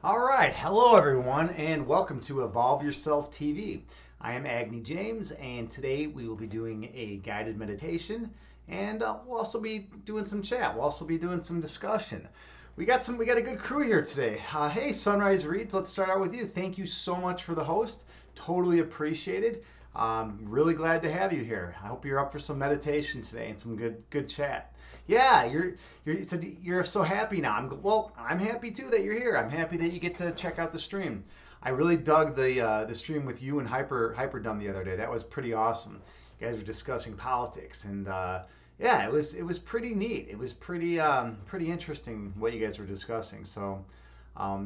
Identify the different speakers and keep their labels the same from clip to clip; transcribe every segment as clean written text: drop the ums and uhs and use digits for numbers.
Speaker 1: All right, hello everyone, and welcome to Evolve Yourself TV. I am Agni James, and today we will be doing a guided meditation, and we'll also be doing some chat. We'll also be doing some discussion. We got a good crew here today. Hey, Sunrise Reads, let's start out with you. Thank you so much for the host. Totally appreciated. Really glad to have you here. I hope you're up for some meditation today and some good chat. Yeah, you said you're so happy now. I'm happy too that you're here. I'm happy that you get to check out the stream. I really dug the stream with you and Hyperdum the other day. That was pretty awesome. You guys were discussing politics, and yeah, it was pretty neat. It was pretty interesting what you guys were discussing. So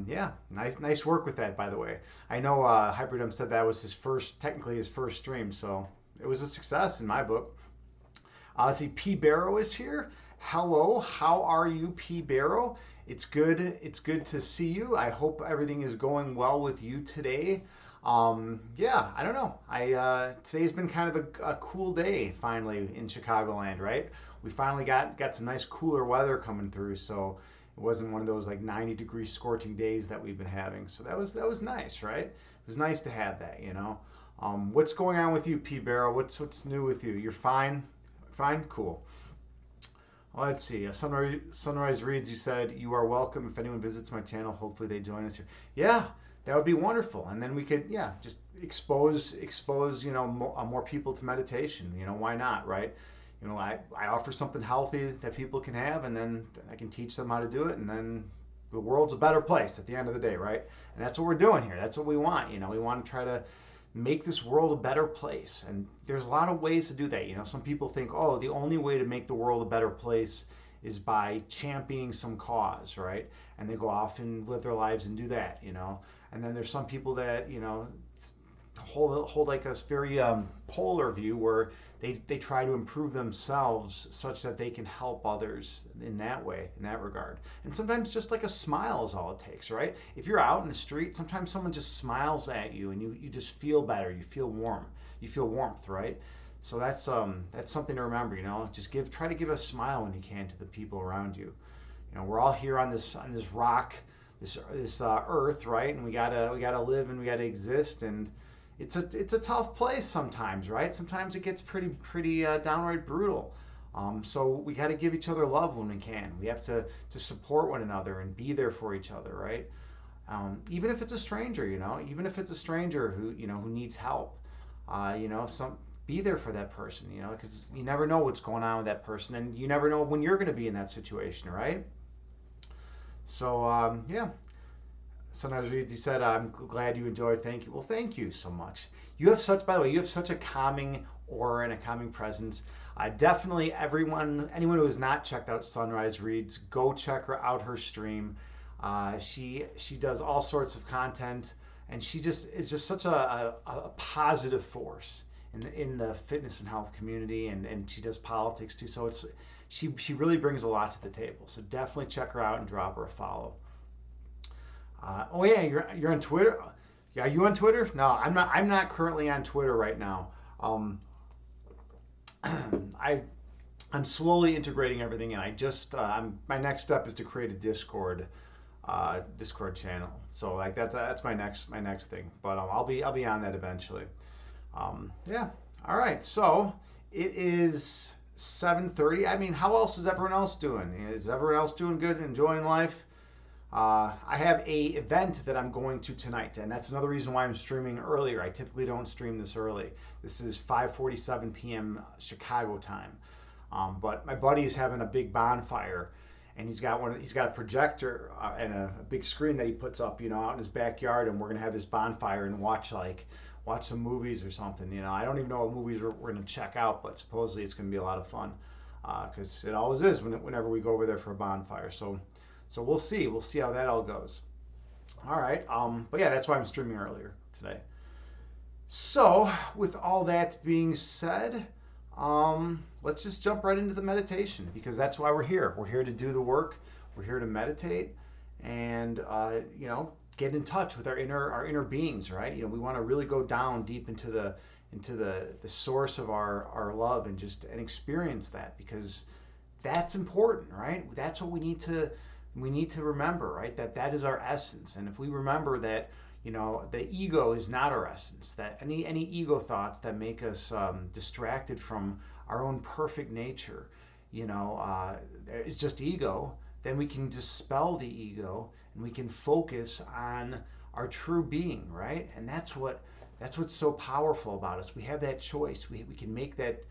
Speaker 1: yeah, nice work with that, by the way. I know Hyperdum said that was technically his first stream, so it was a success in my book. Let's see, P Barrow is here. Hello, how are you, P Barrow? It's good. It's good to see you. I hope everything is going well with you today. Yeah, I don't know. I today's been kind of a cool day finally in Chicagoland, right? We finally got some nice cooler weather coming through, so it wasn't one of those like 90-degree scorching days that we've been having. So that was nice, right? It was nice to have that. What's going on with you, P Barrow? What's new with you? You're fine. Fine? Cool. Well, let's see. Sunrise Reads, you said, you are welcome. If anyone visits my channel, hopefully they join us here. Yeah, that would be wonderful. And then we could, yeah, just expose, more people to meditation. Why not, right? I offer something healthy that people can have, and then I can teach them how to do it, and then the world's a better place at the end of the day, right? And that's what we're doing here. That's what we want. We want to try to make this world a better place. And there's a lot of ways to do that. Some people think, oh, the only way to make the world a better place is by championing some cause, right? And they go off and live their lives and do that. And then there's some people that, hold like a very polar view where they try to improve themselves such that they can help others in that way, in that regard. And sometimes just like a smile is all it takes, right? If you're out in the street, sometimes someone just smiles at you and you just feel better. You feel warm. You feel warmth, right? So that's something to remember. Just try to give a smile when you can to the people around you. We're all here on this rock, this earth, right? And we gotta live and we gotta exist, and it's a tough place sometimes, right? Sometimes it gets pretty downright brutal. So we got to give each other love when we can. We have to support one another and be there for each other, right? Even if it's a stranger, even if it's a stranger who needs help, some be there for that person, because you never know what's going on with that person, and you never know when you're going to be in that situation, right? So yeah. Sometimes he said, I'm glad you enjoyed. Thank you. Well, thank you so much. By the way, you have such a calming aura and a calming presence. Definitely anyone who has not checked out Sunrise Reads, go check her stream. She does all sorts of content, and she just is just such a positive force in the fitness and health community, and she does politics too. So she really brings a lot to the table. So definitely check her out and drop her a follow. Oh yeah, you're on Twitter. Yeah, are you on Twitter? No, I'm not. I'm not currently on Twitter right now. Um, I I'm slowly integrating everything in. My next step is to create a Discord channel. So like that's my next thing. But I'll be on that eventually. Yeah. All right. So it is 7:30. I mean, how else is everyone else doing? Is everyone else doing good, enjoying life? I have a event that I'm going to tonight, and that's another reason why I'm streaming earlier. I typically don't stream this early. This is 5:47 p.m. Chicago time, but my buddy is having a big bonfire, and he's got a projector and a big screen that he puts up, out in his backyard, and we're gonna have this bonfire and watch some movies or something. I don't even know what movies we're gonna check out, but supposedly it's gonna be a lot of fun, because it always is whenever we go over there for a bonfire. So we'll see. We'll see how that all goes. All right. But yeah, that's why I'm streaming earlier today. So with all that being said, let's just jump right into the meditation, because that's why we're here. We're here to do the work. We're here to meditate and get in touch with our inner beings, right? We want to really go down deep into the source of our love and experience that, because that's important, right? That's what we need to we need to remember, right, that that is our essence. And if we remember that, the ego is not our essence, that any ego thoughts that make us distracted from our own perfect nature, is just ego, then we can dispel the ego and we can focus on our true being, right? And that's what's so powerful about us. We have that choice. We can make that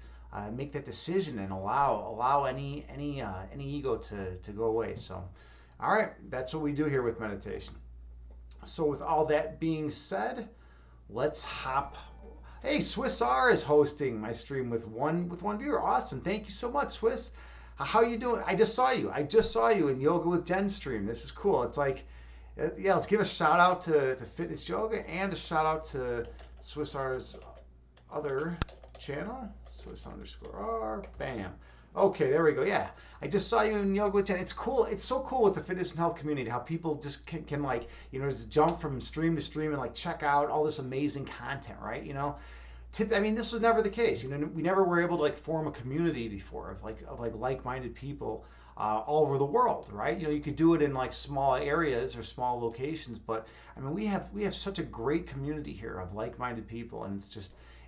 Speaker 1: decision and allow any ego to go away. So, all right, that's what we do here with meditation. So, with all that being said, let's hop. Hey, Swiss R is hosting my stream with one viewer. Awesome, thank you so much, Swiss. How you doing? I just saw you. I just saw you in Yoga with Jen stream. This is cool. It's like, yeah. Let's give a shout out to Fitness Yoga and a shout out to Swiss R's other channel, Swiss underscore R. Bam. Okay, there we go. Yeah, I just saw you in Yoga with Jen. It's cool. It's so cool with the fitness and health community how people just can like, just jump from stream to stream and like check out all this amazing content, right? I mean, this was never the case. We never were able to like form a community before of like-minded people all over the world, right? You could do it in like small areas or small locations, but I mean, we have such a great community here of like-minded people, and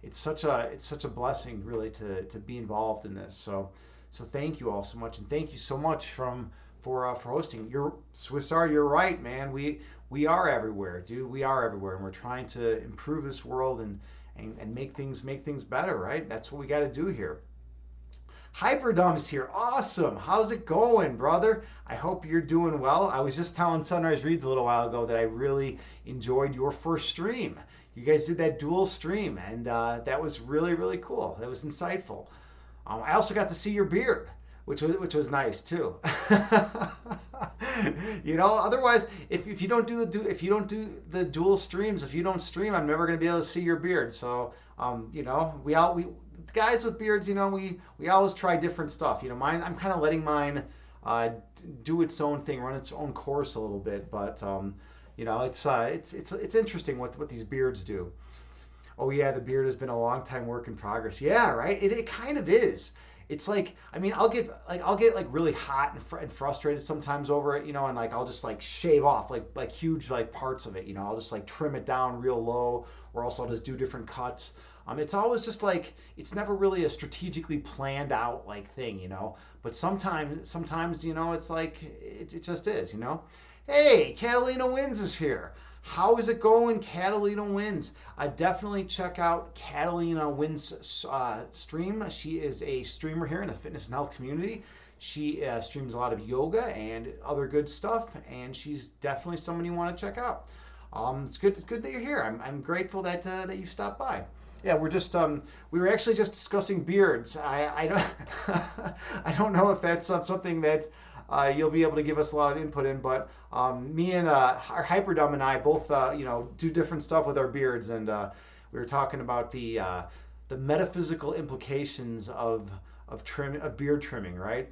Speaker 1: it's such a blessing really to be involved in this. So thank you all so much, and thank you so much for hosting. You're Swiss R, you're right, man. We are everywhere, dude. We are everywhere, and we're trying to improve this world and make things better, right? That's what we got to do here. Hyperdumb's here. Awesome. How's it going, brother? I hope you're doing well. I was just telling Sunrise Reads a little while ago that I really enjoyed your first stream. You guys did that dual stream, and that was really, really cool. That was insightful. I also got to see your beard, which was nice too. Otherwise, if you don't do the dual streams, if you don't stream, I'm never going to be able to see your beard. So, we guys with beards, we always try different stuff. Mine, I'm kind of letting mine do its own thing, run its own course a little bit. But it's interesting what these beards do. Oh yeah, the beard has been a long time work in progress. Yeah, right. It kind of is. It's like, I mean, I'll get like really hot and frustrated sometimes over it, and like I'll just like shave off like huge like parts of it. I'll just like trim it down real low, or else I'll just do different cuts. It's always just like, it's never really a strategically planned out like thing, But sometimes it's like it just is, Hey, Catalina Wins is here. How is it going, Catalina Wins? Definitely check out Catalina Wins' stream. She is a streamer here in the fitness and health community. She streams a lot of yoga and other good stuff, and she's definitely someone you want to check out. It's good that you're here. I'm grateful that you stopped by. Yeah, we were actually just discussing beards. I don't I don't know if that's something that you'll be able to give us a lot of input in, but me and our Hyperdumb and I both do different stuff with our beards, and we were talking about the metaphysical implications of beard trimming, right?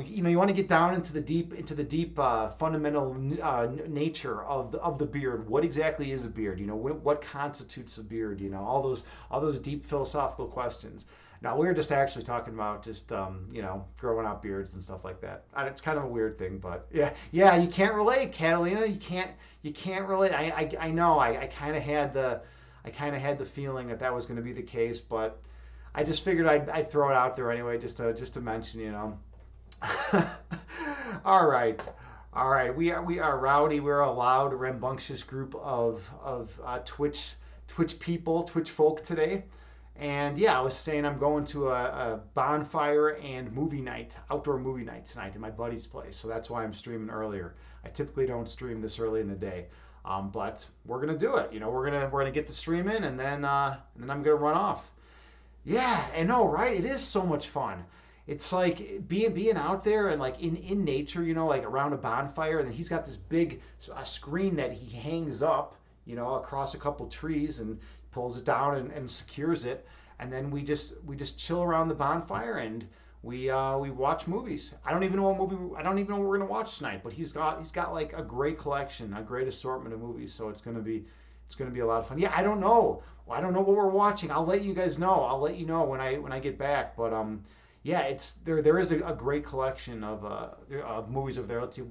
Speaker 1: You want to get down into the deep fundamental nature of the beard. What exactly is a beard? What constitutes a beard? All those deep philosophical questions. Now, we were just actually talking about just growing out beards and stuff like that. It's kind of a weird thing, but yeah, you can't relate, Catalina. You can't relate. I know. I kind of had the feeling that was going to be the case, but I just figured I'd throw it out there anyway, just to mention, All right. We are rowdy. We're a loud, rambunctious group of Twitch people, Twitch folk today. And yeah, I was saying I'm going to a bonfire and outdoor movie night tonight at my buddy's place. So that's why I'm streaming earlier. I typically don't stream this early in the day, but we're gonna do it. We're gonna get the stream in, and then I'm gonna run off. Yeah, I know, right? It is so much fun. It's like being out there and like in nature, like around a bonfire, and then he's got this big screen that he hangs up, across a couple trees, and pulls it down and secures it, and then we just chill around the bonfire, and we watch movies. I don't even know what we're gonna watch tonight, but he's got like a great collection, a great assortment of movies, so it's gonna be a lot of fun. Yeah, I don't know what we're watching. I'll let you guys know. I'll let you know when I get back, but yeah, there is a great collection of movies over there. Let's see.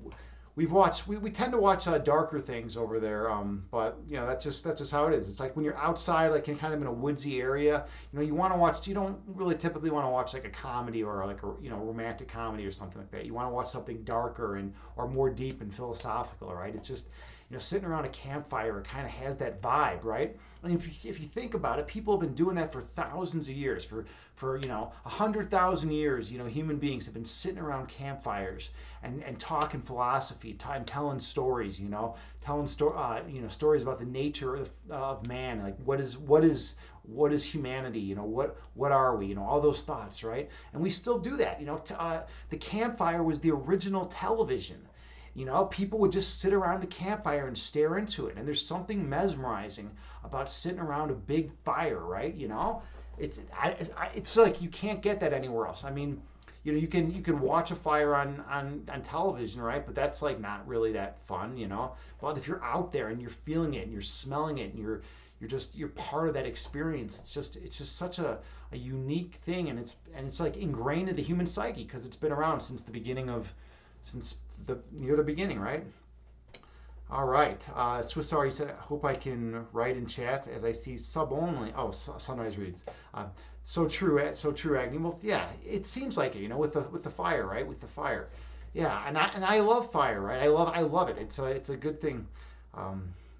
Speaker 1: we tend to watch darker things over there, but you know that's just how it is. It's like when you're outside, like in kind of in a woodsy area, you know, you want to watch. You don't really typically want to watch like a comedy or like a romantic comedy or something like that. You want to watch something darker and or more deep and philosophical, right? It's just sitting around a campfire, it kind of has that vibe, right? I mean, if you think about it, people have been doing that for thousands of years. For 100,000 years, human beings have been sitting around campfires and talking philosophy, and telling stories, telling stories about the nature of man, like what is humanity, what are we, all those thoughts, right? And we still do that. The campfire was the original television. People would just sit around the campfire and stare into it. And there's something mesmerizing about sitting around a big fire, right? It's like you can't get that anywhere else. I mean, you can watch a fire on television, right? But that's like not really that fun, But if you're out there and you're feeling it and you're smelling it and you're part of that experience, it's just such a unique thing, and it's like ingrained in the human psyche because it's been around since the beginning near the beginning, right? All right. Swiss R, you said, I hope I can write in chat as I see sub only. Oh, Sunrise reads. So true, Agni. Well, yeah, it seems like it, with the fire, right? With the fire. Yeah, and I love fire, right? I love it. It's a good thing.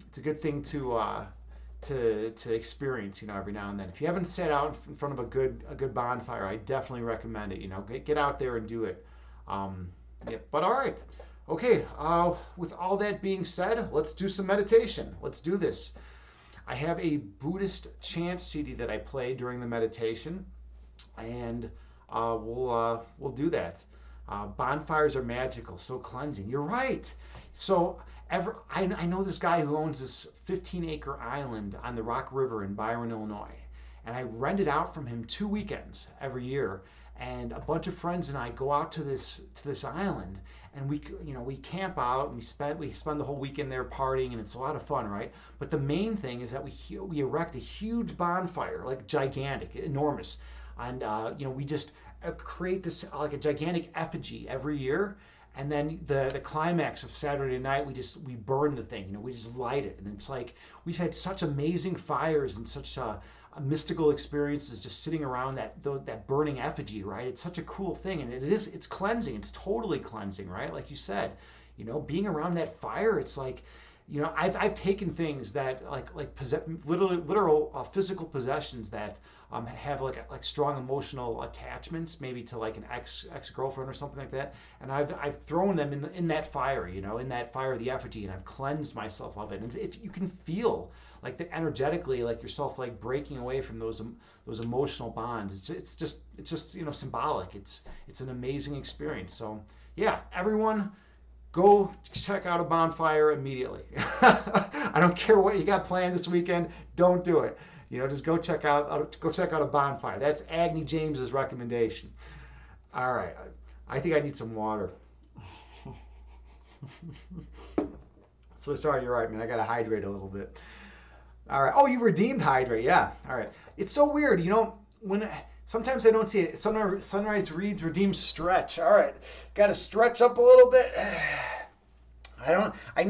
Speaker 1: It's a good thing to experience, every now and then. If you haven't sat out in front of a good bonfire, I definitely recommend it. Get out there and do it. Yeah, but all right. Okay, with all that being said, let's do some meditation. Let's do this. I have a Buddhist chant CD that I play during the meditation, and we'll do that. Bonfires are magical, so cleansing. You're right. So I know this guy who owns this 15-acre island on the Rock River in Byron, Illinois, and I rent it out from him 2 weekends every year. And a bunch of friends and I go out to this island, and we camp out and we spend the whole weekend there partying, and it's a lot of fun, right? But the main thing is that we erect a huge bonfire, like gigantic, enormous, and we just create this like a gigantic effigy every year. And then the climax of Saturday night, we burn the thing. We just light it, and it's like we've had such amazing fires and such mystical experiences just sitting around that burning effigy, right? It's such a cool thing, and it's cleansing. It's totally cleansing, right? Like you said, being around that fire, it's like, I've taken things that like literal physical possessions that have like strong emotional attachments, maybe to like an ex-girlfriend or something like that, and I've thrown them in that fire, in that fire of the effigy, and I've cleansed myself of it. And if you can feel like energetically, like yourself, like breaking away from those emotional bonds, it's just symbolic. It's an amazing experience. So yeah, everyone, go check out a bonfire immediately. I don't care what you got planned this weekend. Don't do it. Just go check out a bonfire. That's Agni James's recommendation. All right, I think I need some water. So sorry, you're right, man. I gotta hydrate a little bit. All right. Oh, you redeemed hydrate. Yeah. All right. It's so weird, when sometimes I don't see it. Sunrise reads redeemed stretch. All right. Got to stretch up a little bit. I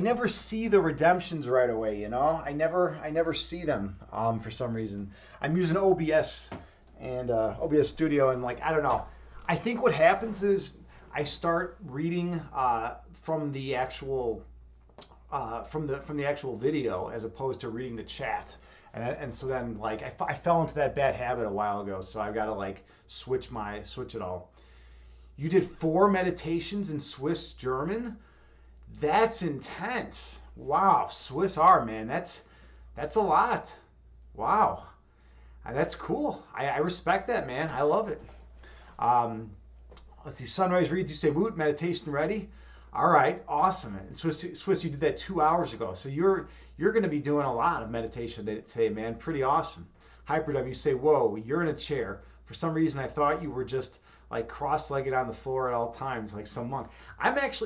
Speaker 1: never see the redemptions right away, I never see them for some reason. I'm using OBS and OBS Studio, and like, I don't know. I think what happens is I start reading from the actual from the actual video as opposed to reading the chat, and so then like I fell into that bad habit a while ago, so I've got to like switch it all. You did 4 meditations in Swiss German. That's intense. Wow, Swiss R, man, that's a lot. Wow, that's cool. I respect that, man. I love it. Let's see. Sunrise reads. You say, "Woot, meditation ready." All right, awesome. And Swiss, you did that 2 hours ago, so you're going to be doing a lot of meditation today, man. Pretty awesome. Hyperdub, you say, "Whoa, you're in a chair." For some reason, I thought you were just like cross-legged on the floor at all times, like some monk.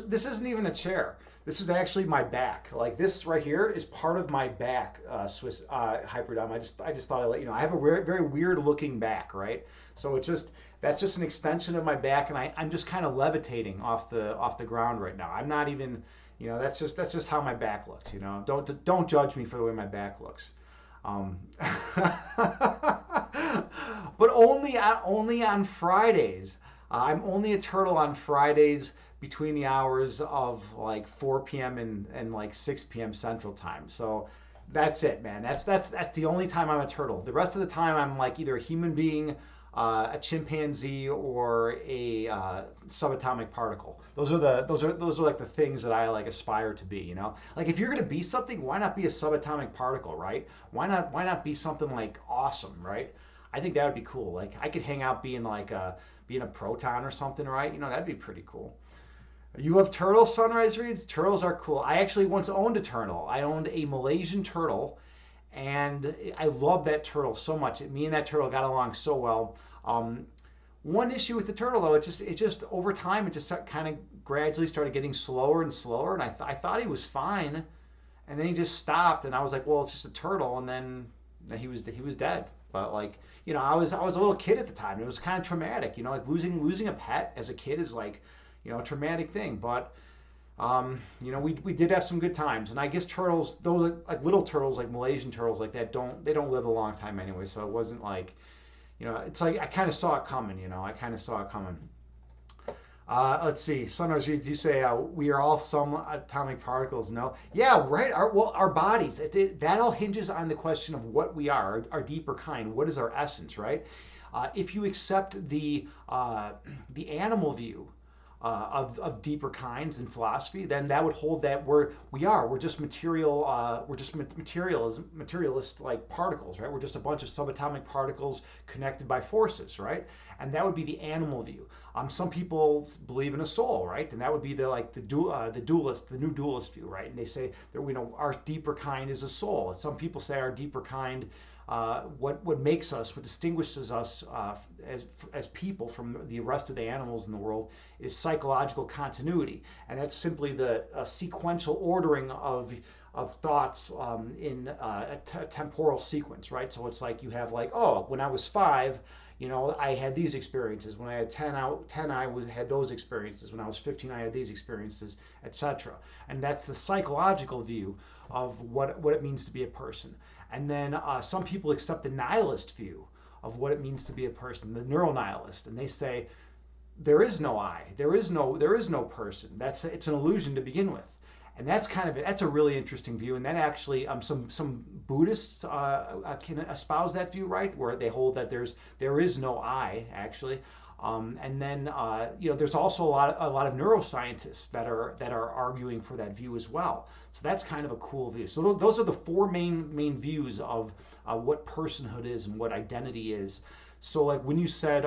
Speaker 1: This isn't even a chair. This is actually my back. Like this right here is part of my back, Swiss Hyperdome. I just thought I'd let you know. I have a very, very weird looking back, right? So it's just that's just an extension of my back, and I'm just kind of levitating off the ground right now. I'm not even, that's just how my back looks. Don't judge me for the way my back looks. Um, but only on Fridays. I'm only a turtle on Fridays between the hours of like 4 p.m. and like 6 p.m. Central Time. So that's it, man. That's the only time I'm a turtle. The rest of the time I'm like either a human being, a chimpanzee, or a subatomic particle. Those are like the things that I like aspire to be. Like if you're gonna be something, why not be a subatomic particle, right? Why not be something like awesome, right? I think that would be cool. Like I could hang out being a proton or something, right? That'd be pretty cool. You love turtle sunrise reads? Turtles are cool. I actually once owned a turtle. I owned a Malaysian turtle, and I loved that turtle so much. Me and that turtle got along so well. Um, One issue with the turtle, though, it just over time, it just kind of gradually started getting slower and slower, and I thought he was fine, and then he just stopped, and I was like, well, it's just a turtle, and then he was dead. But like, I was a little kid at the time. It was kind of traumatic, like losing a pet as a kid is like, a traumatic thing. But we did have some good times, and I guess turtles, those like little turtles, like Malaysian turtles, like that, they don't live a long time anyway. So it wasn't like, it's like I kind of saw it coming. I kind of saw it coming. Let's see. Sunrise reads. You say we are all some atomic particles. No, yeah, right. Our bodies. That all hinges on the question of what we are, our deeper kind. What is our essence, right? If you accept the animal view of deeper kinds in philosophy, then that would hold that we're just material, we're just materialist like particles, right? We're just a bunch of subatomic particles connected by forces, right? And that would be the animal view. Some people believe in a soul, right? And that would be the new dualist view, right? And they say that our deeper kind is a soul. And some people say our deeper kind, what makes us, what distinguishes us as people from the rest of the animals in the world, is psychological continuity, and that's simply the sequential ordering of thoughts in a temporal sequence, right? So it's like you have like, oh, when I was 5, I had these experiences. When I had 10, had those experiences. When I was 15, I had these experiences, etc. And that's the psychological view of what it means to be a person. And then some people accept the nihilist view of what it means to be a person, the neural nihilist, and they say there is no I, there is no person. It's an illusion to begin with, and that's a really interesting view. And that actually some Buddhists can espouse that view, right, where they hold that there is no I actually. And then there's also a lot of neuroscientists that are arguing for that view as well. So that's kind of a cool view. So those are the four main views of what personhood is and what identity is. So like when you said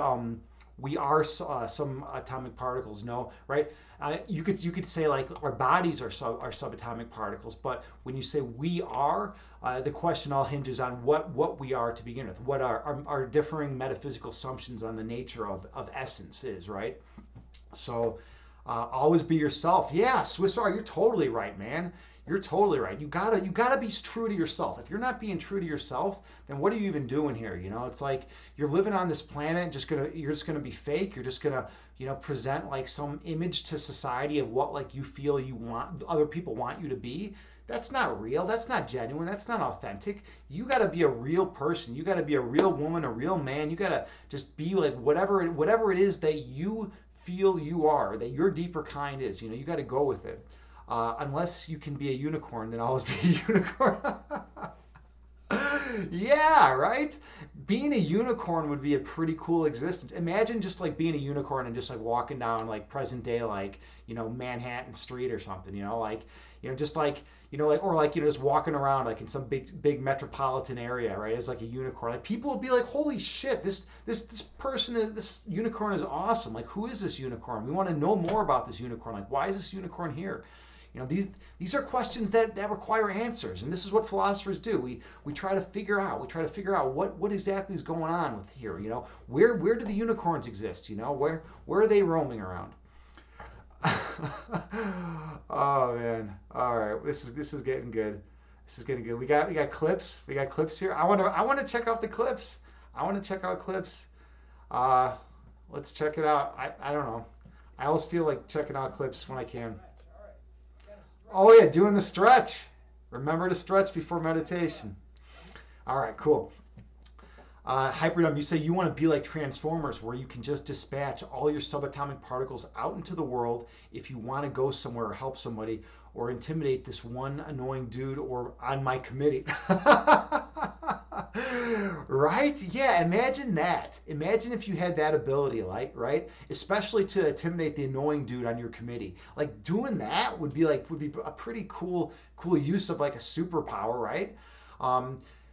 Speaker 1: we are some atomic particles, no, right? You could say like our bodies are subatomic particles, but when you say we are, the question all hinges on what we are to begin with, what our differing metaphysical assumptions on the nature of essence is, right? So always be yourself. Yeah, Swiss R, you're totally right, man. You're totally right. You gotta be true to yourself. If you're not being true to yourself, then what are you even doing here? It's like you're living on this planet, you're just gonna be fake. You're just gonna present like some image to society of what like you feel you want other people want you to be. That's not real. That's not genuine. That's not authentic. You got to be a real person. You got to be a real woman, a real man. You got to just be like whatever it is that you feel you are, that your deeper kind is. You got to go with it. Unless you can be a unicorn, then always be a unicorn. Yeah, right? Being a unicorn would be a pretty cool existence. Imagine just like being a unicorn and just like walking down like present day, like, Manhattan Street or something, like, just like, like, or like, just walking around like in some big metropolitan area, right? As like a unicorn. Like people would be like, holy shit, this unicorn is awesome. Like, who is this unicorn? We want to know more about this unicorn. Like, why is this unicorn here? These are questions that require answers, and this is what philosophers do. We try to figure out. What exactly is going on with here. Where do the unicorns exist? Where are they roaming around? Oh man. All right. This is getting good. This is getting good. We got clips. We got clips here. I want to check out the clips. I want to check out clips. Uh, let's check it out. I don't know. I always feel like checking out clips when I can. Oh yeah, doing the stretch. Remember to stretch before meditation. All right, cool. Hyperdome, you say you want to be like Transformers, where you can just dispatch all your subatomic particles out into the world if you want to go somewhere or help somebody or intimidate this one annoying dude or on my committee. Right? Yeah, imagine that. Imagine if you had that ability, like, right? Especially to intimidate the annoying dude on your committee. Like doing that would be a pretty cool use of like a superpower, right?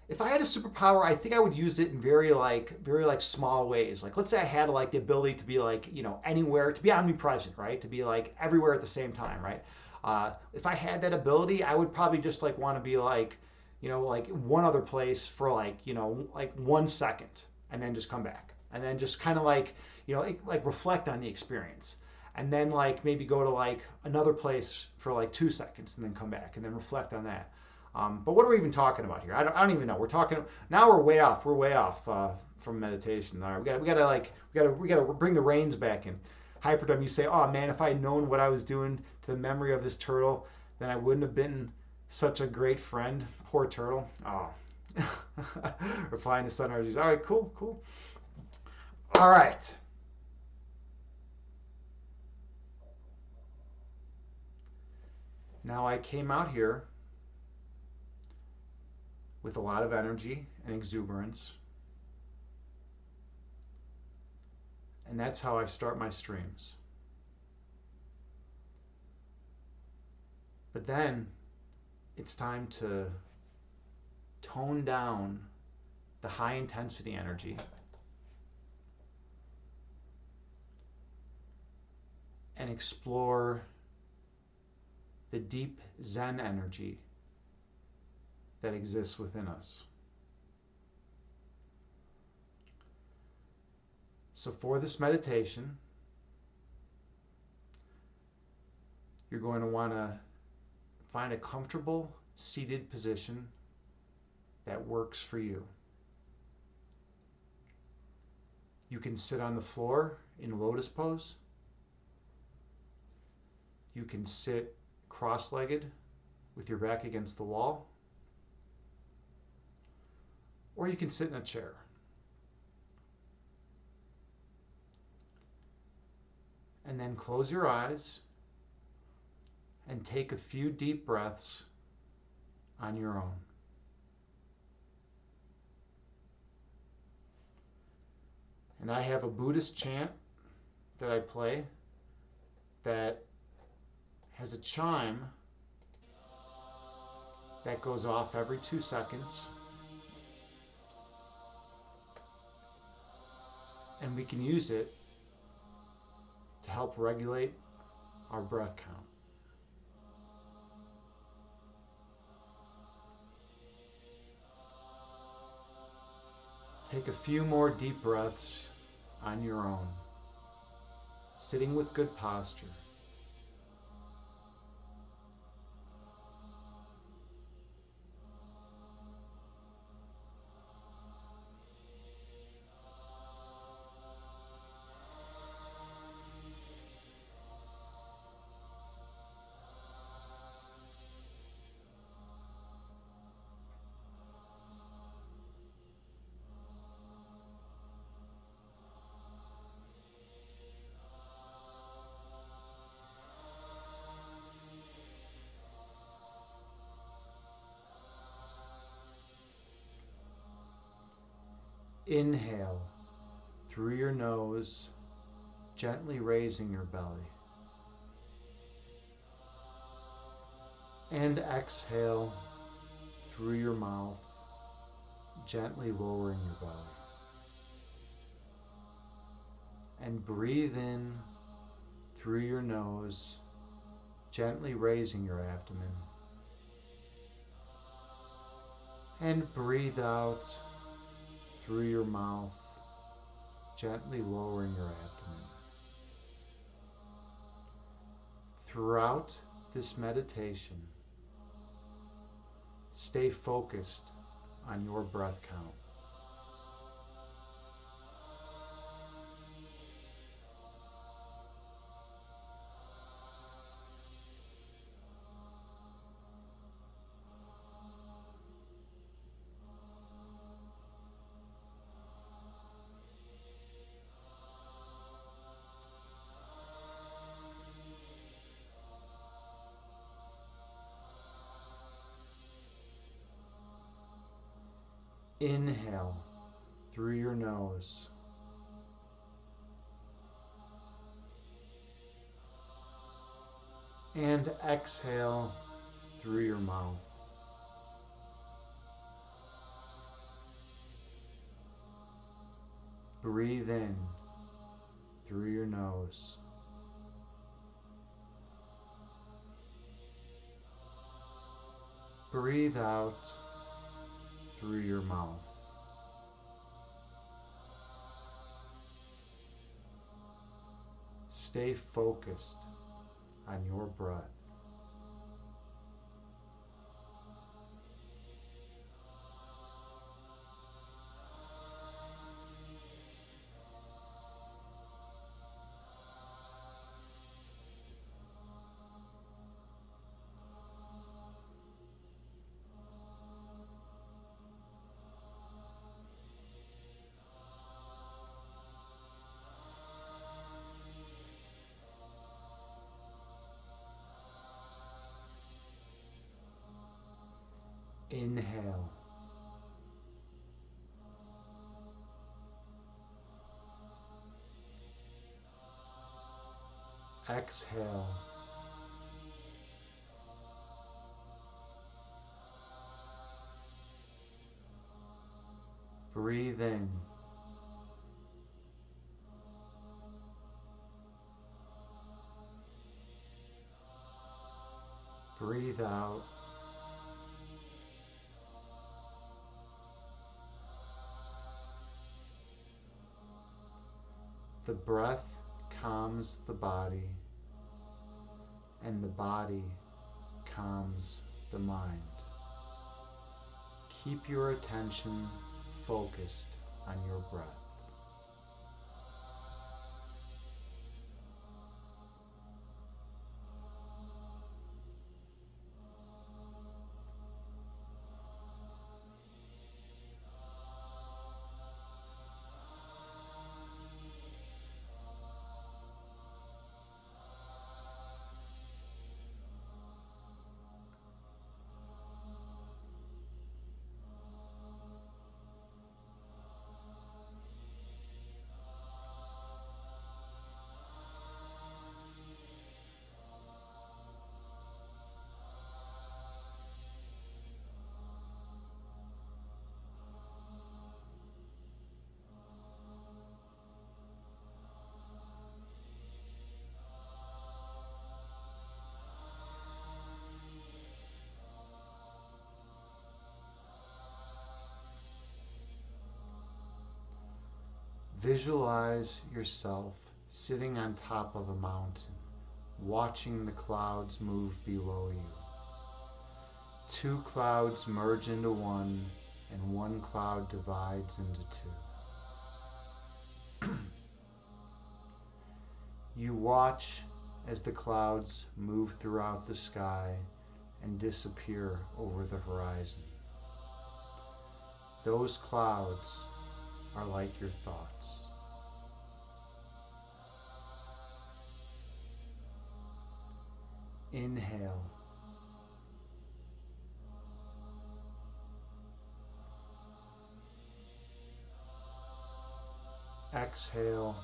Speaker 1: If I had a superpower, I think I would use it in very small ways. Like let's say I had like the ability to be like, anywhere, to be omnipresent, right? To be like everywhere at the same time, right? If I had that ability, I would probably just like want to be like, like one other place for like, like 1 second and then just come back. And then just kind of like, like reflect on the experience. And then like maybe go to like another place for like 2 seconds and then come back and then reflect on that. But what are we even talking about here? I don't even know. We're talking now. We're way off. We're way off from meditation. All right, we gotta bring the reins back in. Hyperdome, you say, oh man, if I had known what I was doing to the memory of this turtle, then I wouldn't have been such a great friend. Poor turtle. Oh, replying to sunrise. All right, cool. All right. Now I came out here with a lot of energy and exuberance. And that's how I start my streams. But then it's time to tone down the high intensity energy and explore the deep Zen energy that exists within us. So for this meditation, you're going to want to find a comfortable seated position that works for you. You can sit on the floor in lotus pose. You can sit cross-legged with your back against the wall. Or you can sit in a chair. And then close your eyes and take a few deep breaths on your own. And I have a Buddhist chant that I play that has a chime that goes off every 2 seconds. And we can use it to help regulate our breath count. Take a few more deep breaths on your own, sitting with good posture. Inhale through your nose, gently raising your belly. And exhale through your mouth, gently lowering your belly. And breathe in through your nose, gently raising your abdomen. And breathe out through your mouth, gently lowering your abdomen. Throughout this meditation, stay focused on your breath count. Inhale through your nose. And exhale through your mouth. Breathe in through your nose. Breathe out through your mouth. Stay focused on your breath. Inhale. Exhale. Breathe in. Breathe out. The breath calms the body, and the body calms the mind. Keep your attention focused on your breath. Visualize yourself sitting on top of a mountain, watching the clouds move below you. Two clouds merge into one, and one cloud divides into two. You watch as the clouds move throughout the sky and disappear over the horizon. Those clouds are like your thoughts. Inhale. Exhale.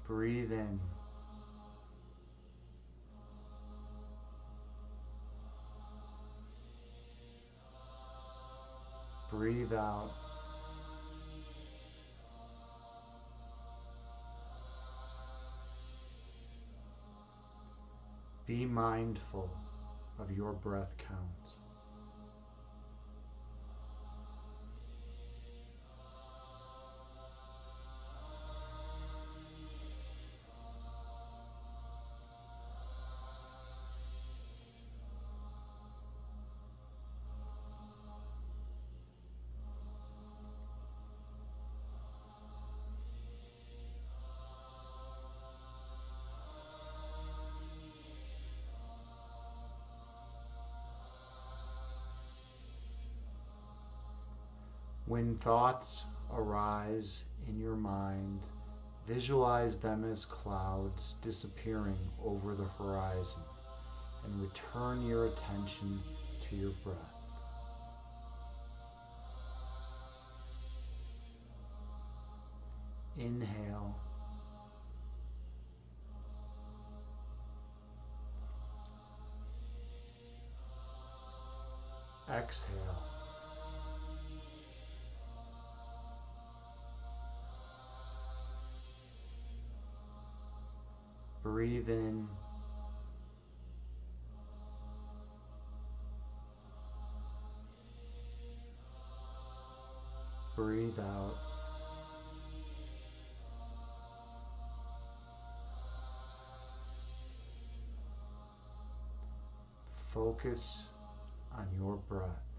Speaker 1: Breathe in. Breathe out. Be mindful of your breath count. When thoughts arise in your mind, visualize them as clouds disappearing over the horizon and return your attention to your breath. Inhale. Exhale. Breathe in. Breathe out. Focus on your breath.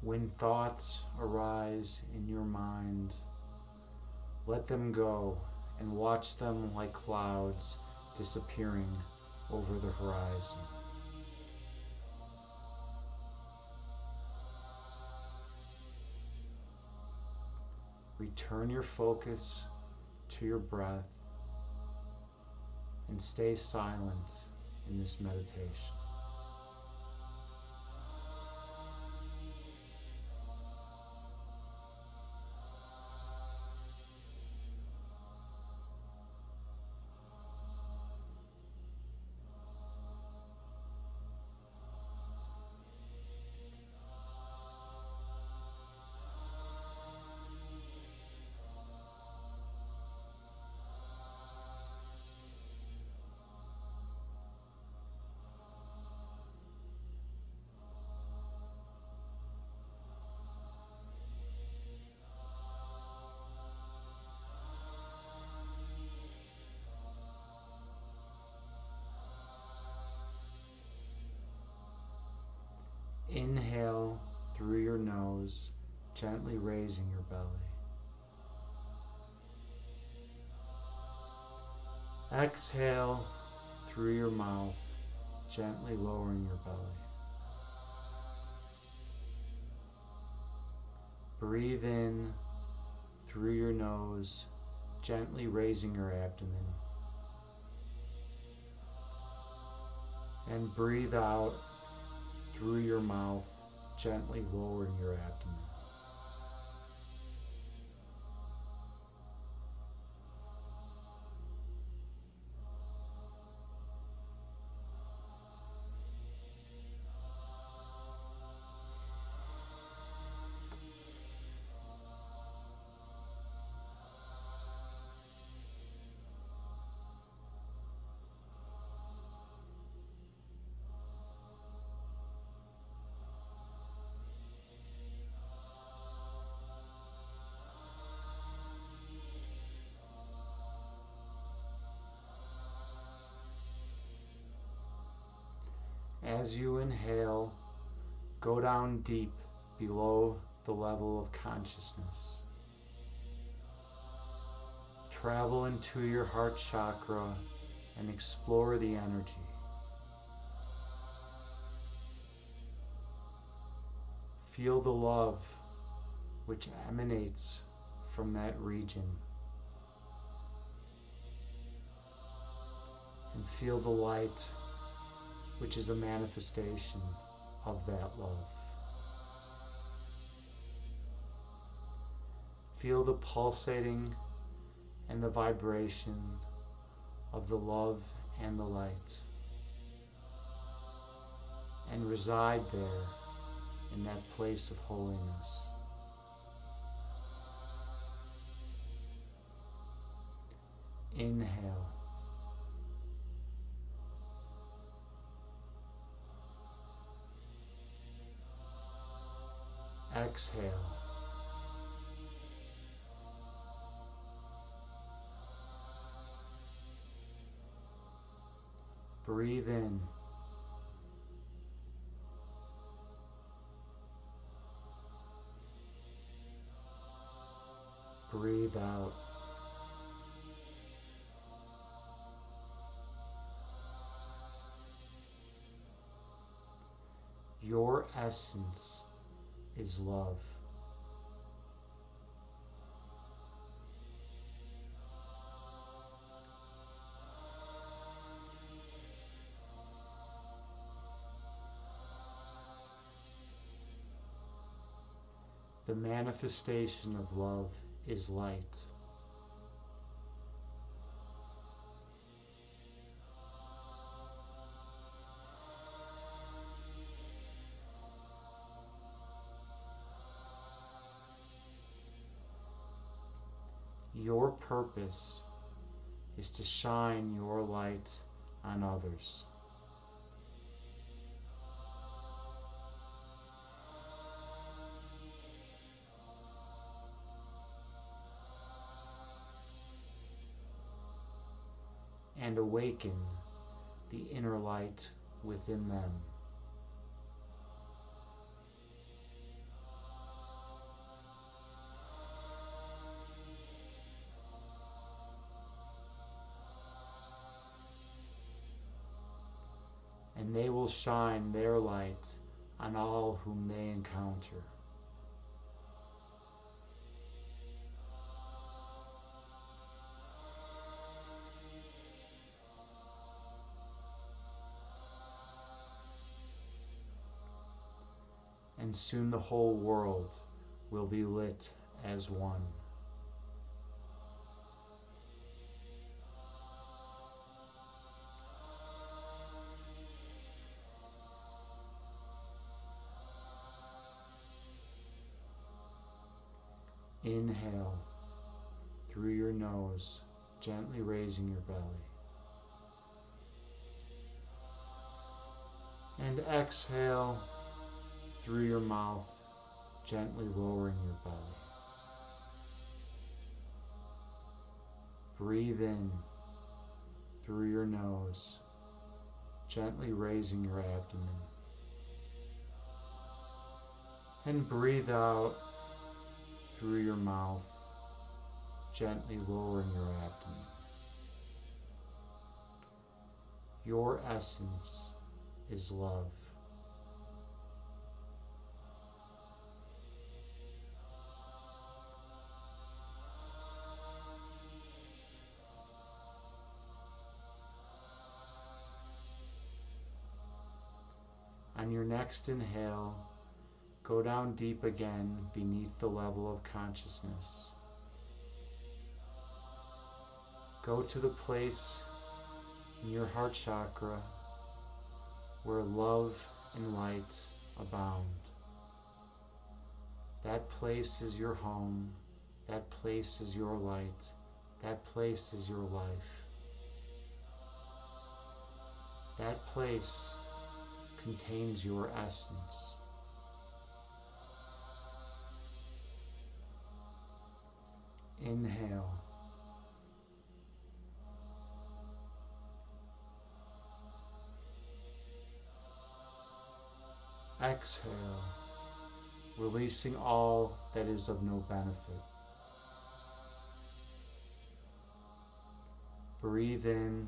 Speaker 1: When thoughts arise in your mind, let them go and watch them like clouds disappearing over the horizon. Return your focus to your breath and stay silent in this meditation. Inhale through your nose, gently raising your belly. Exhale through your mouth, gently lowering your belly. Breathe in through your nose, gently raising your abdomen. And breathe out through your mouth, gently lowering your abdomen. As you inhale, go down deep below the level of consciousness. Travel into your heart chakra and explore the energy. Feel the love which emanates from that region. And feel the light which is a manifestation of that love. Feel the pulsating and the vibration of the love and the light, and reside there in that place of holiness. Inhale. Exhale. Breathe in. Breathe out. Your essence is love. The manifestation of love is light. Your purpose is to shine your light on others. And awaken the inner light within them. And they will shine their light on all whom they encounter. And soon the whole world will be lit as one. Inhale through your nose, gently raising your belly. And exhale through your mouth, gently lowering your belly. Breathe in through your nose, gently raising your abdomen. And breathe out through your mouth, gently lowering your abdomen. Your essence is love. On your next inhale, go down deep again beneath the level of consciousness. Go to the place in your heart chakra where love and light abound. That place is your home. That place is your light. That place is your life. That place contains your essence. Inhale. Exhale, releasing all that is of no benefit. Breathe in.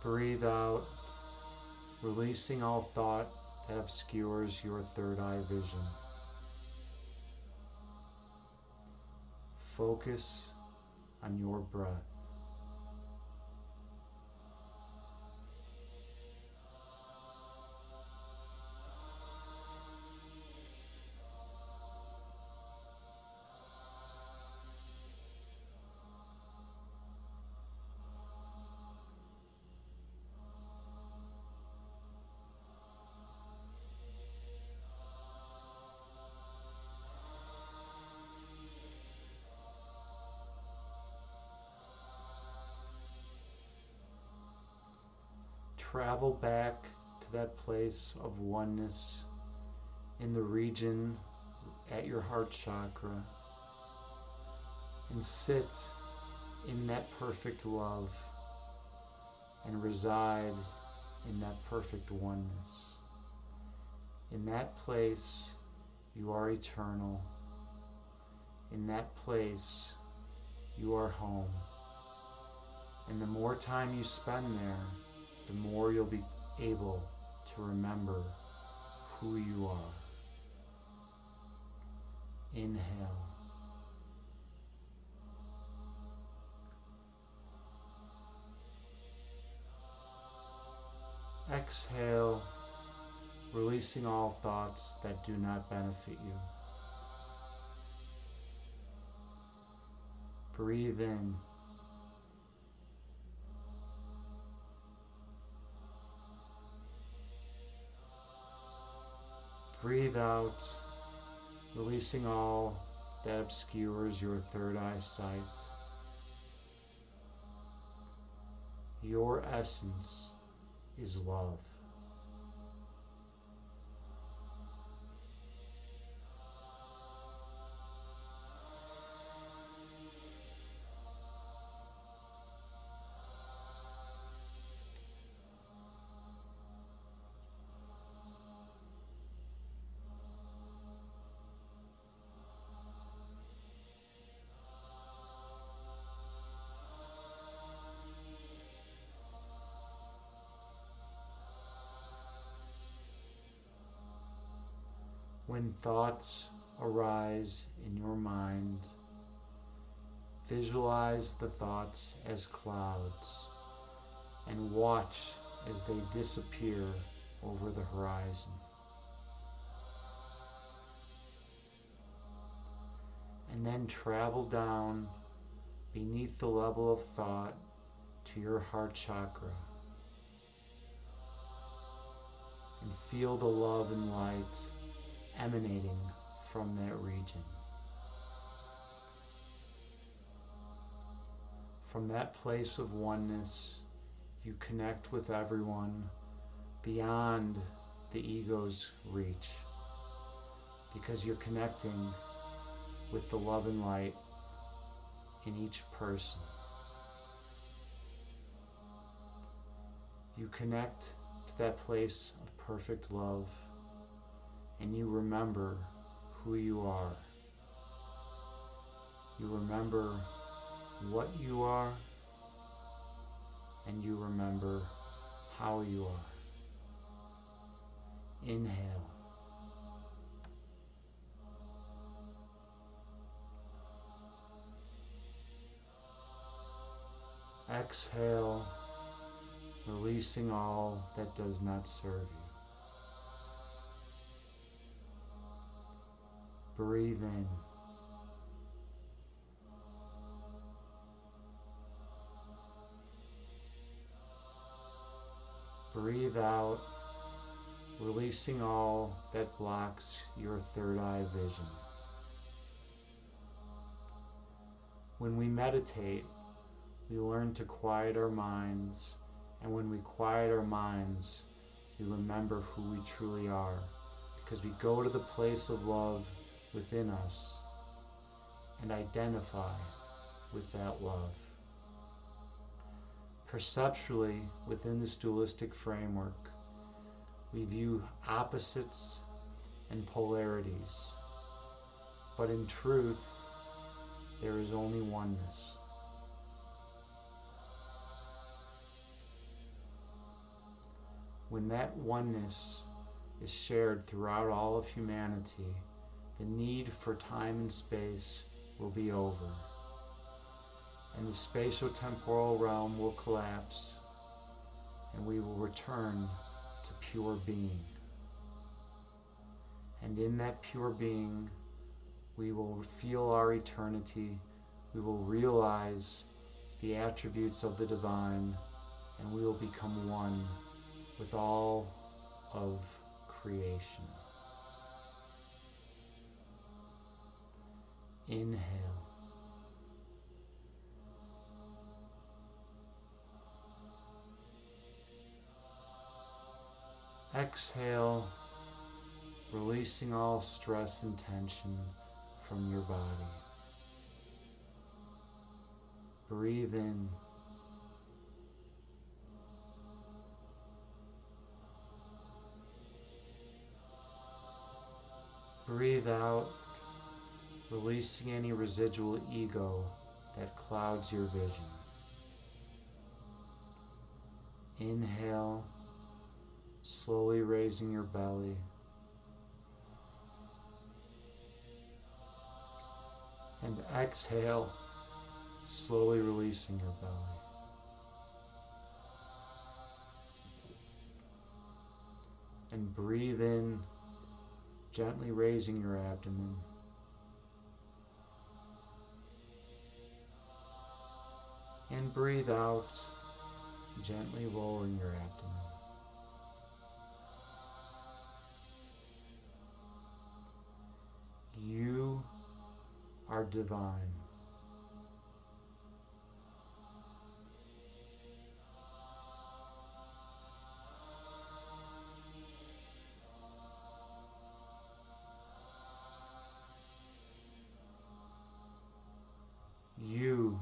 Speaker 1: Breathe out, releasing all thought that obscures your third eye vision. Focus on your breath. travel back to that place of oneness in the region at your heart chakra and sit in that perfect love and reside in that perfect oneness. In that place, you are eternal. In that place, you are home. And the more time you spend there, the more you'll be able to remember who you are. Inhale. Exhale, releasing all thoughts that do not benefit you. Breathe in. Breathe out, releasing all that obscures your third eye sight. Your essence is love. When thoughts arise in your mind, visualize the thoughts as clouds and watch as they disappear over the horizon. And then travel down beneath the level of thought to your heart chakra and feel the love and light emanating from that region. From that place of oneness, you connect with everyone beyond the ego's reach, because you're connecting with the love and light in each person. You connect to that place of perfect love, and you remember who you are. You remember what you are, and you remember how you are. Inhale. Exhale, releasing all that does not serve you. Breathe in. Breathe out, releasing all that blocks your third eye vision. When we meditate, we learn to quiet our minds, and when we quiet our minds, we remember who we truly are, because we go to the place of love within us and identify with that love. Perceptually, within this dualistic framework, we view opposites and polarities, but in truth, there is only oneness. When that oneness is shared throughout all of humanity, the need for time and space will be over, and the spatio-temporal realm will collapse, and we will return to pure being. And in that pure being, we will feel our eternity, we will realize the attributes of the divine, and we will become one with all of creation. Inhale. exhale, releasing all stress and tension from your body. Breathe in. Breathe out, releasing any residual ego that clouds your vision. Inhale, slowly raising your belly. And exhale, slowly releasing your belly. And breathe in, gently raising your abdomen. And breathe out, gently lowering your abdomen. You are divine. You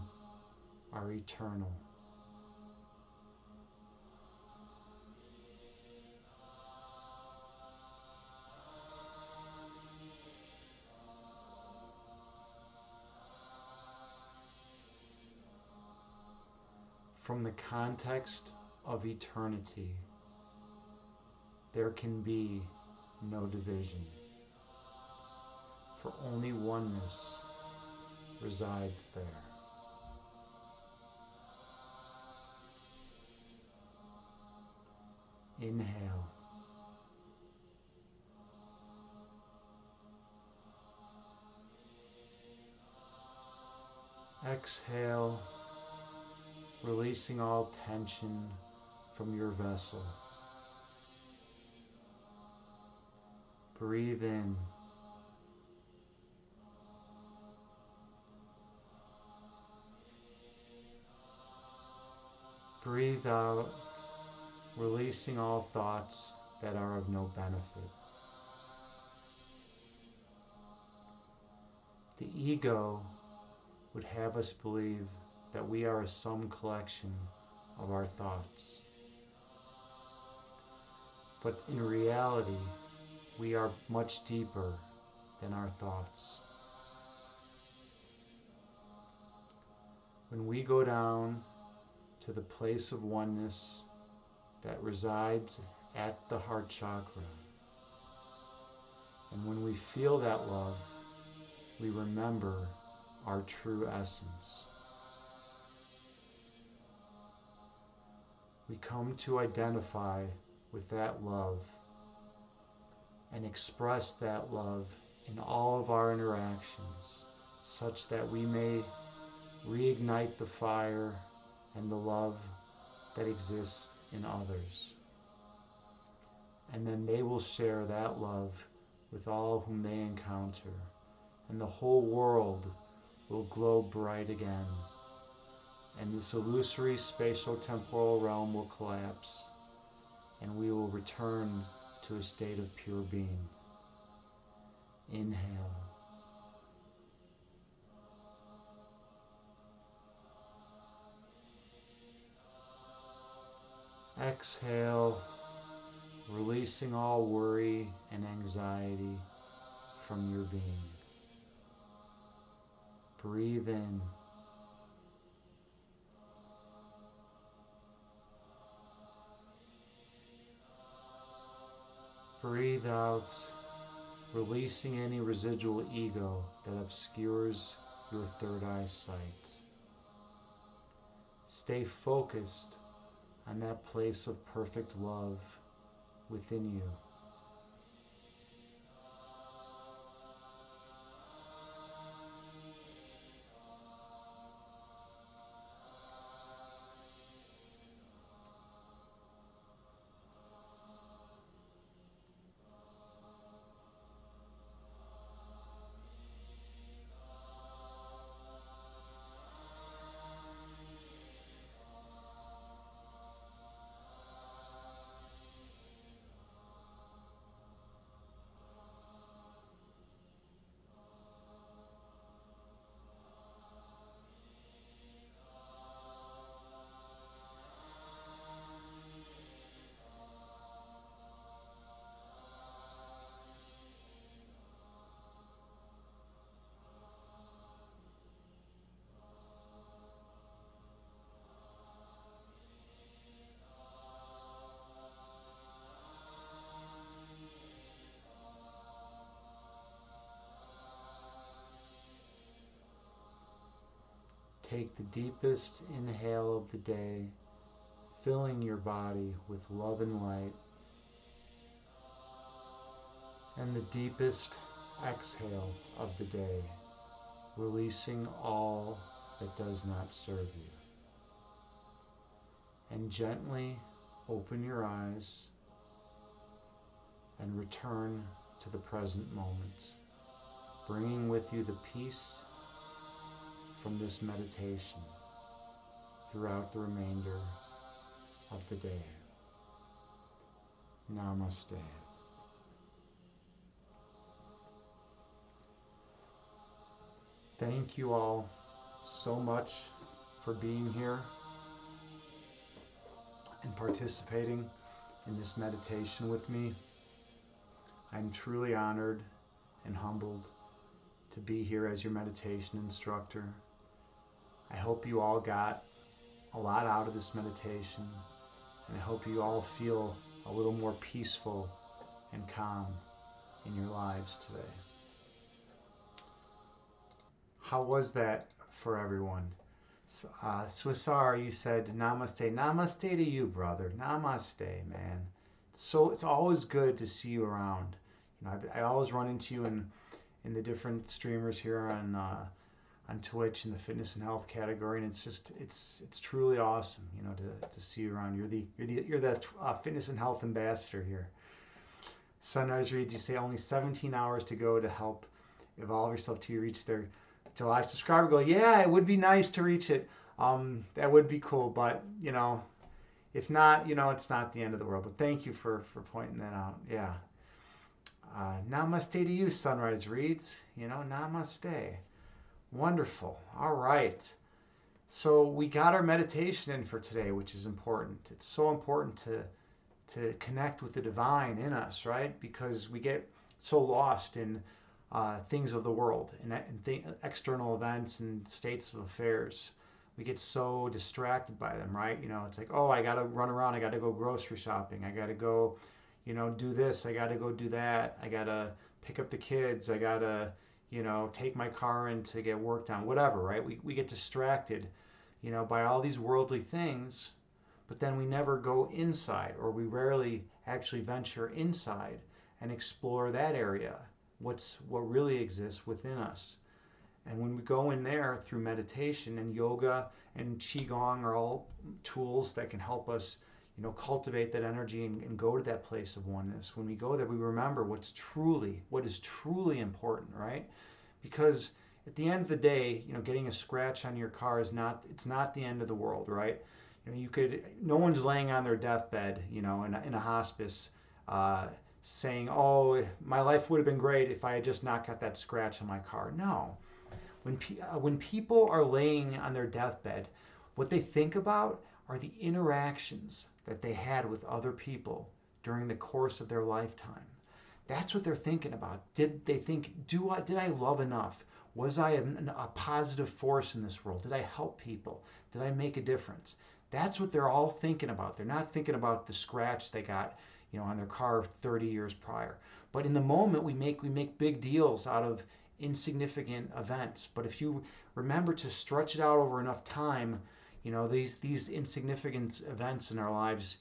Speaker 1: are eternal. From the context of eternity, there can be no division, for only oneness resides there. Inhale. Exhale, releasing all tension from your vessel. Breathe in. Breathe out, releasing all thoughts that are of no benefit. The ego would have us believe that we are a sum collection of our thoughts. But in reality, we are much deeper than our thoughts. When we go down to the place of oneness that resides at the heart chakra, and when we feel that love, we remember our true essence. We come to identify with that love and express that love in all of our interactions, such that we may reignite the fire and the love that exists in others. And then they will share that love with all whom they encounter, and the whole world will glow bright again, and this illusory spatial-temporal realm will collapse, and we will return to a state of pure being. Inhale. Exhale, releasing all worry and anxiety from your being. Breathe in. Breathe out, releasing any residual ego that obscures your third eye sight. Stay focused on that place of perfect love within you. take the deepest inhale of the day, filling your body with love and light, and the deepest exhale of the day, releasing all that does not serve you. And gently open your eyes and return to the present moment, bringing with you the peace from this meditation throughout the remainder of the day. Namaste. Thank you all so much for being here and participating in this meditation with me. I'm truly honored and humbled to be here as your meditation instructor. I hope you all got a lot out of this meditation, and I hope you all feel a little more peaceful and calm in your lives today. How was that for everyone? Swissar, you said namaste. Namaste to you, brother. Namaste, man. So it's always good to see you around. You know, I always run into you in the different streamers here on Twitch in the fitness and health category, and it's truly awesome, you know, to see you around. You're the fitness and health ambassador here. Sunrise reads, you say only 17 hours to go to help evolve yourself till you reach their July subscriber goal. Yeah, it would be nice to reach it. That would be cool, but you know, if not, you know, it's not the end of the world. But thank you for pointing that out. Yeah. Namaste to you, Sunrise reads. You know, namaste. Wonderful. All right. So we got our meditation in for today, which is important. It's so important to connect with the divine in us, right? Because we get so lost in things of the world and external events and states of affairs. We get so distracted by them, right? You know, it's like, oh, I got to run around. I got to go grocery shopping. I got to go, you know, do this. I got to go do that. I got to pick up the kids. I got to, you know, take my car in to get work done, whatever, right? We get distracted, you know, by all these worldly things, but then we never go inside, or we rarely actually venture inside and explore that area, what really exists within us. And when we go in there through meditation, and yoga and qigong are all tools that can help us, you know, cultivate that energy and go to that place of oneness. When we go there, we remember what is truly important, right? Because at the end of the day, you know, getting a scratch on your car it's not the end of the world, right? You know, no one's laying on their deathbed, you know, in a hospice, saying, oh, my life would have been great if I had just not got that scratch on my car. No. When people are laying on their deathbed, what they think about are the interactions that they had with other people during the course of their lifetime. That's what they're thinking about. Did they think, did I love enough? Was I a positive force in this world? Did I help people? Did I make a difference? That's what they're all thinking about. They're not thinking about the scratch they got, you know, on their car 30 years prior. But in the moment, we make big deals out of insignificant events. But if you remember to stretch it out over enough time, you know, these insignificant events in our lives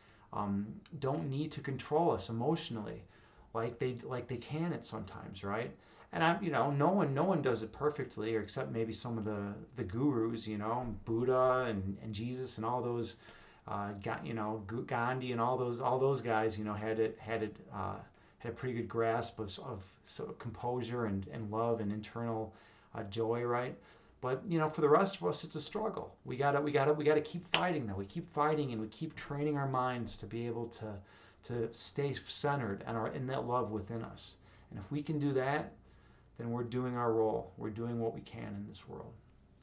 Speaker 1: don't need to control us emotionally, like they can at sometimes, right? And you know, no one does it perfectly, except maybe some of the gurus, you know, Buddha and Jesus and all those, you know, Gandhi and all those guys, you know, had a pretty good grasp of sort of composure and love and internal joy, right? But you know, for the rest of us, it's a struggle. We gotta keep fighting though. We keep fighting and we keep training our minds to be able to stay centered and in that love within us. And if we can do that, then we're doing our role. We're doing what we can in this world.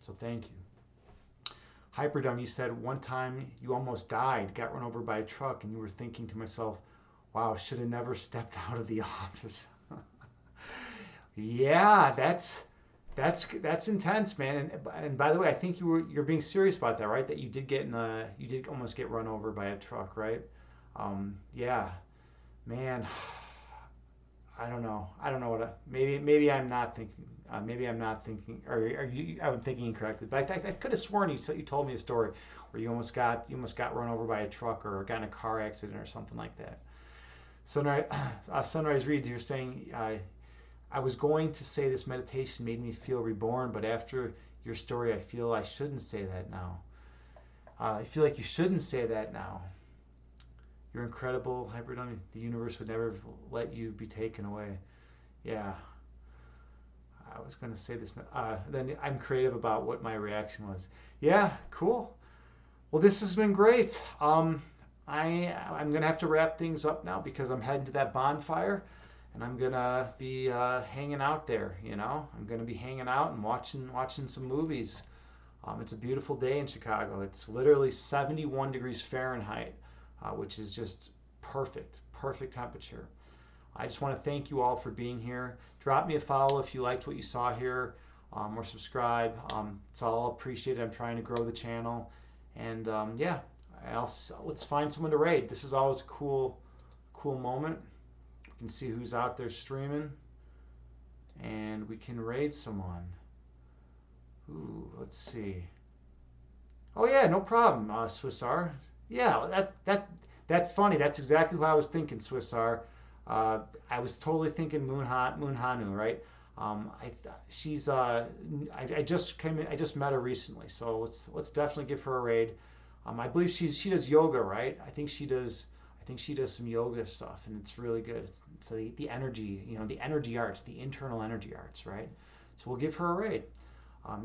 Speaker 1: So thank you. Hyperdumb, you said one time you almost died, got run over by a truck, and you were thinking to myself, wow, should have never stepped out of the office. Yeah, that's intense, man. And by the way, I think you're being serious about that, right? That you did almost get run over by a truck, right? Yeah, man. I don't know. I don't know what. Maybe I'm not thinking. Maybe I'm not thinking. Or are you? I'm thinking incorrectly. But I could have sworn you told me a story where you almost got run over by a truck or got in a car accident or something like that. Sunrise, Sunrise Reed, you're saying I was going to say this meditation made me feel reborn, but after your story, I feel I shouldn't say that now. I feel like you shouldn't say that now. You're incredible, hyperdome. The universe would never let you be taken away. Yeah, I was going to say this. Then I'm creative about what my reaction was. Yeah, cool. Well, this has been great. I'm gonna have to wrap things up now because I'm heading to that bonfire, and I'm gonna be hanging out there. I'm gonna be hanging out and watching some movies. It's a beautiful day in Chicago. It's literally 71 degrees Fahrenheit, which is just perfect temperature. I just want to thank you all for being here. Drop me a follow if you liked what you saw here, or subscribe. It's all appreciated. I'm trying to grow the channel, and yeah, let's find someone to raid. This is always a cool moment. You can see who's out there streaming, and we can raid someone. Ooh, let's see. Oh yeah, no problem, Swissar. Yeah, that's funny. That's exactly who I was thinking, Swissar. I was totally thinking Moon Hanu, right? She's I just met her recently, so let's definitely give her a raid. I believe she does yoga, right? I think she does some yoga stuff, and it's really good. It's the energy, the energy arts, the internal energy arts, right? So we'll give her a raid.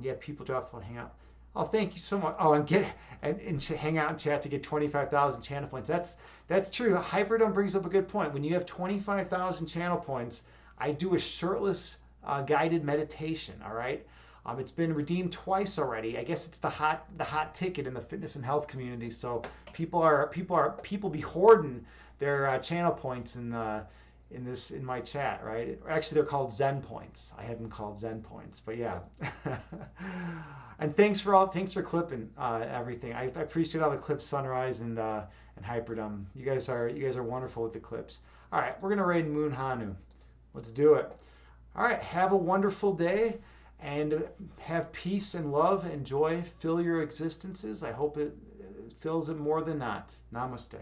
Speaker 1: Yeah, people drop will hang out. Oh, thank you so much. Oh, and hang out and chat to get 25,000 channel points. That's true. Hyperdome brings up a good point. When you have 25,000 channel points, I do a shirtless guided meditation. All right. It's been redeemed twice already. I guess it's the hot ticket in the fitness and health community. So people be hoarding their channel points in my chat, right? Actually, they're called Zen points. I have them called Zen points, but yeah. And thanks for clipping everything. I appreciate all the clips, Sunrise and Hyperdome. You guys are wonderful with the clips. All right, we're gonna raid Moon Hanu. Let's do it. All right, have a wonderful day and have peace and love and joy fill your existences. I hope it fills it more than not. Namaste.